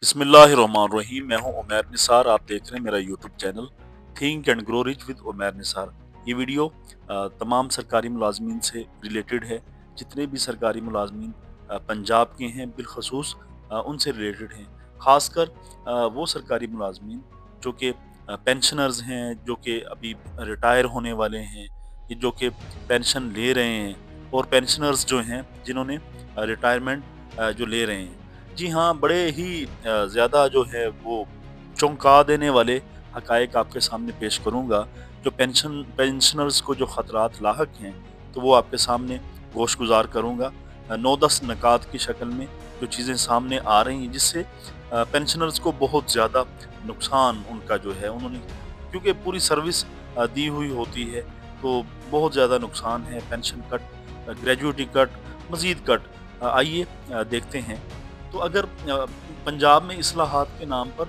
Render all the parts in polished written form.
بسم اللہ الرحمن الرحیم۔ میں ہوں عمیر نثار، آپ دیکھ رہے ہیں میرا YouTube channel think and grow rich with Umair Nisar. یہ ویڈیو تمام سرکاری ملازمین سے ریلیٹڈ ہے۔ جتنے بھی سرکاری ملازمین پنجاب کے ہیں بالخصوص ان سے ریلیٹڈ ہیں، خاص کر وہ سرکاری ملازمین جو کہ پینشنرز ہیں، جو کہ ابھی ریٹائر ہونے والے ہیں، جو کہ پینشن لے رہے ہیں، اور پینشنرز جو ہیں جنہوں نے ریٹائرمنٹ جو لے رہے ہیں۔ جی ہاں، بڑے ہی زیادہ جو ہے وہ چونکا دینے والے حقائق آپ کے سامنے پیش کروں گا۔ جو پینشنرز کو جو خطرات لاحق ہیں تو وہ آپ کے سامنے گوش گزار کروں گا 9-10 نکات کی شکل میں، جو چیزیں سامنے آ رہی ہیں جس سے پینشنرز کو بہت زیادہ نقصان ان کا جو ہے، انہوں نے کیونکہ پوری سروس دی ہوئی ہوتی ہے تو بہت زیادہ نقصان ہے۔ پینشن کٹ، گریجوٹی کٹ، مزید کٹ، آئیے دیکھتے ہیں۔ تو اگر پنجاب میں اصلاحات کے نام پر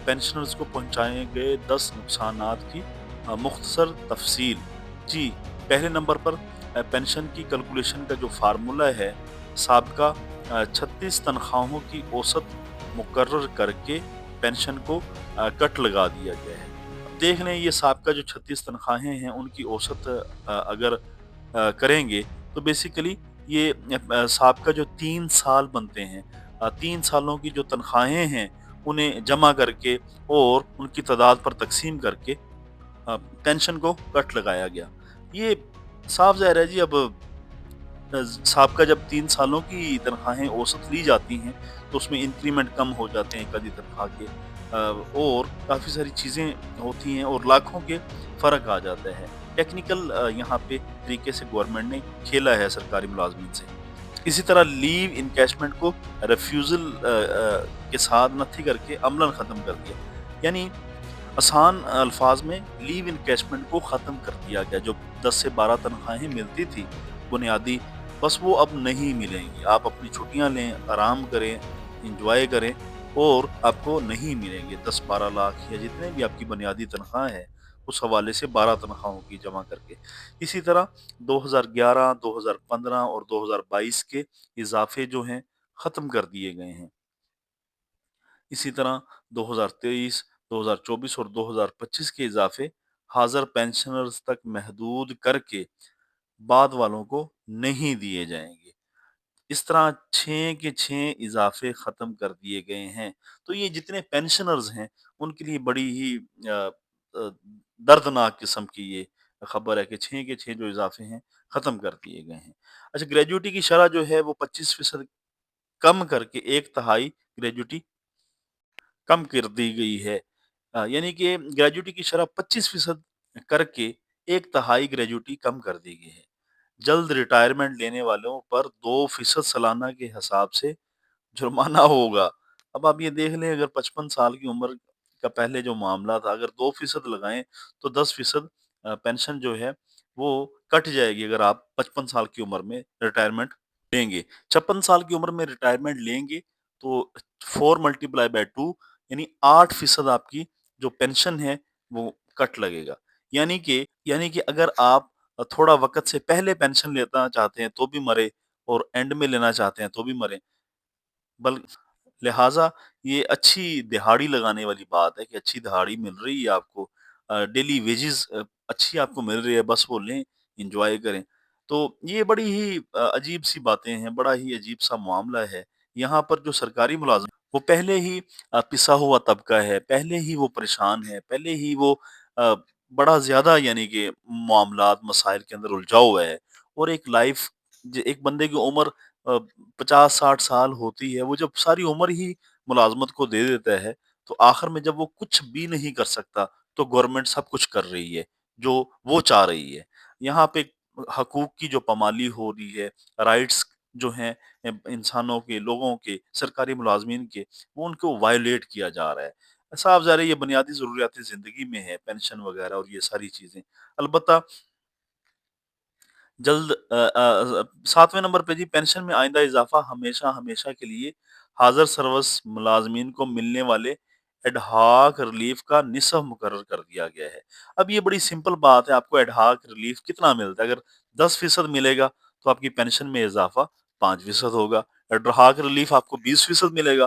پینشنرز کو پہنچائے گئے 10 نقصانات کی مختصر تفصیل۔ جی، پہلے نمبر پر پینشن کی کیلکولیشن کا جو فارمولہ ہے، سابقہ 36 تنخواہوں کی اوسط مقرر کر کے پینشن کو کٹ لگا دیا گیا ہے۔ اب دیکھ لیں، یہ سابقہ جو 36 تنخواہیں ہیں ان کی اوسط اگر کریں گے تو بیسیکلی یہ سابقہ جو 3 سال بنتے ہیں، 3 سالوں کی جو تنخواہیں ہیں انہیں جمع کر کے اور ان کی تعداد پر تقسیم کر کے پینشن کو کٹ لگایا گیا۔ یہ صاف ظاہر ہے جی، اب سابقہ جب 3 سالوں کی تنخواہیں اوسط لی جاتی ہیں تو اس میں انکریمنٹ کم ہو جاتے ہیں قدی تنخواہ کے، اور کافی ساری چیزیں ہوتی ہیں اور لاکھوں کے فرق آ جاتا ہے۔ ٹیکنیکل یہاں پہ طریقے سے گورنمنٹ نے کھیلا ہے سرکاری ملازمین سے۔ اسی طرح لیو انکیشمنٹ کو ریفیوزل کے ساتھ نتھی کر کے عملاً ختم کر دیا، یعنی آسان الفاظ میں لیو انکیشمنٹ کو ختم کر دیا گیا۔ جو 10 سے 12 تنخواہیں ملتی تھی بنیادی، بس وہ اب نہیں ملیں گی۔ آپ اپنی چھٹیاں لیں، آرام کریں، انجوائے کریں، اور آپ کو نہیں ملیں گے 10-12 لاکھ یا جتنے بھی آپ کی بنیادی تنخواہ ہے اس حوالے سے 12 تنخواہوں کی جمع کر کے۔ اسی طرح 2011، 2015 اور 2022 کے اضافے جو ہیں ختم کر دیے گئے ہیں۔ اسی طرح 2023، 2024 اور 2025 کے اضافے حاضر پینشنرز تک محدود کر کے بعد والوں کو نہیں دیے جائیں گے۔ اس طرح 6 کے 6 اضافے ختم کر دیے گئے ہیں۔ تو یہ جتنے پینشنرز ہیں ان کے لیے بڑی ہی دردناک قسم کی یہ خبر ہے کہ 6 کے 6 جو اضافے ہیں ختم کر دیے گئے ہیں۔ اچھا، گریجوٹی کی شرح جو ہے وہ 25% کم کر کے 1/3 گریجوٹی کم کر دی گئی ہے۔ یعنی کہ گریجوٹی کی شرح 25% کر کے 1/3 گریجوٹی کم کر دی گئی ہے۔ جلد ریٹائرمنٹ لینے والوں پر 2% سالانہ کے حساب سے جرمانہ ہوگا۔ اب آپ یہ دیکھ لیں، اگر 55 سال کی عمر کا پہلے جو معاملہ تھا، اگر 2% لگائیں تو 10% پینشن جو ہے وہ کٹ جائے گی اگر آپ 55 سال کی عمر میں ریٹائرمنٹ لیں گے۔ 56 سال کی عمر میں ریٹائرمنٹ لیں گے تو 4 × 2 یعنی 8% آپ کی جو پینشن ہے وہ کٹ لگے گا۔ یعنی کہ اگر آپ تھوڑا وقت سے پہلے پینشن لینا چاہتے ہیں تو بھی مرے، اور اینڈ میں لینا چاہتے ہیں تو بھی مرے۔ لہٰذا یہ اچھی دہاڑی لگانے والی بات ہے کہ اچھی دہاڑی مل رہی ہے آپ کو، ڈیلی ویجز اچھی آپ کو مل رہی ہے، بس وہ لیں، انجوائے کریں۔ تو یہ بڑی ہی عجیب سی باتیں ہیں، بڑا ہی عجیب سا معاملہ ہے۔ یہاں پر جو سرکاری ملازم وہ پہلے ہی پسا ہوا طبقہ ہے، پہلے ہی وہ پریشان ہے، پہلے ہی وہ بڑا زیادہ یعنی کہ معاملات مسائل کے اندر الجھا ہوا ہے، اور ایک بندے کی عمر 50-60 سال ہوتی ہے، وہ جب ساری عمر ہی ملازمت کو دے دیتا ہے تو آخر میں جب وہ کچھ بھی نہیں کر سکتا تو گورنمنٹ سب کچھ کر رہی ہے جو وہ چاہ رہی ہے۔ یہاں پہ حقوق کی جو پامالی ہو رہی ہے، رائٹس جو ہیں انسانوں کے، لوگوں کے، سرکاری ملازمین کے، وہ ان کو وائلیٹ کیا جا رہا ہے۔ صاف ظاہر ہے یہ بنیادی ضروریات زندگی میں ہے، پینشن وغیرہ اور یہ ساری چیزیں۔ البتہ جلد 7ویں نمبر پہ جی، پینشن میں آئندہ اضافہ ہمیشہ ہمیشہ کے لیے حاضر سروس ملازمین کو ملنے والے ایڈہاک ریلیف کا نصف مقرر کر دیا گیا ہے۔ اب یہ بڑی سمپل بات ہے، آپ کو ایڈہاک ریلیف کتنا ملتا ہے؟ اگر 10% ملے گا تو آپ کی پینشن میں اضافہ 5% ہوگا۔ ایڈہاک ریلیف آپ کو 20% ملے گا